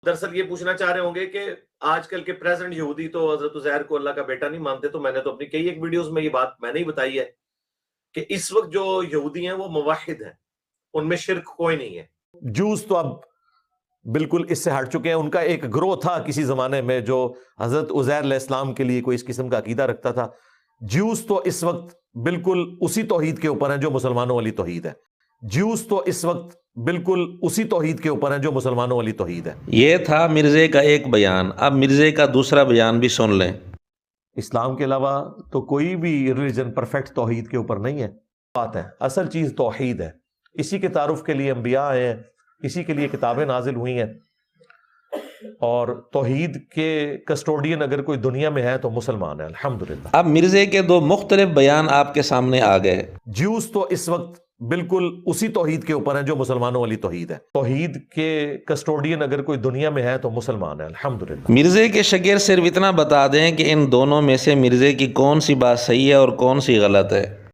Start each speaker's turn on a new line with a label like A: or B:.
A: دراصل یہ پوچھنا چاہ رہے ہوں گے کہ آج کل کے پریزنٹ یہودی تو حضرت عزیر کو اللہ کا بیٹا نہیں مانتے، تو میں نے تو اپنی کئی ایک ویڈیوز میں یہ بات میں نے ہی بتائی ہے کہ اس وقت جو یہودی ہیں وہ موحد ہیں، ان میں شرک کوئی نہیں ہے۔
B: جوز تو اب بالکل اس سے ہٹ چکے ہیں۔ ان کا ایک گروہ تھا کسی زمانے میں جو حضرت عزیر علیہ السلام کے لیے کوئی اس قسم کا عقیدہ رکھتا تھا۔ جیوز تو اس وقت بالکل اسی توحید کے اوپر ہیں جو مسلمانوں والی توحید ہے۔ جیوز تو اس وقت بالکل اسی توحید کے اوپر ہیں جو مسلمانوں والی توحید ہے۔
C: یہ تھا مرزے کا ایک بیان، اب مرزے کا دوسرا بیان بھی سن لیں۔
B: اسلام کے علاوہ تو کوئی بھی ریلیجن پرفیکٹ توحید کے اوپر نہیں ہے۔ بات ہے اصل چیز توحید ہے، اسی کے تعارف کے لیے انبیاء آئے ہیں، اسی کے لیے کتابیں نازل ہوئی ہیں، اور توحید کے کسٹوڈین اگر کوئی دنیا میں ہے تو مسلمان ہے، الحمدللہ۔
C: اب مرزے کے دو مختلف بیان آپ کے سامنے آ گئے۔
B: جیوز تو اس وقت بالکل اسی توحید کے اوپر ہیں جو مسلمانوں والی توحید ہے۔ توحید کے کسٹوڈین اگر کوئی دنیا میں ہے تو مسلمان ہے، الحمدللہ۔
C: مرزے کے شاگرد صرف اتنا بتا دیں کہ ان دونوں میں سے مرزے کی کون سی بات صحیح ہے اور کون سی غلط ہے۔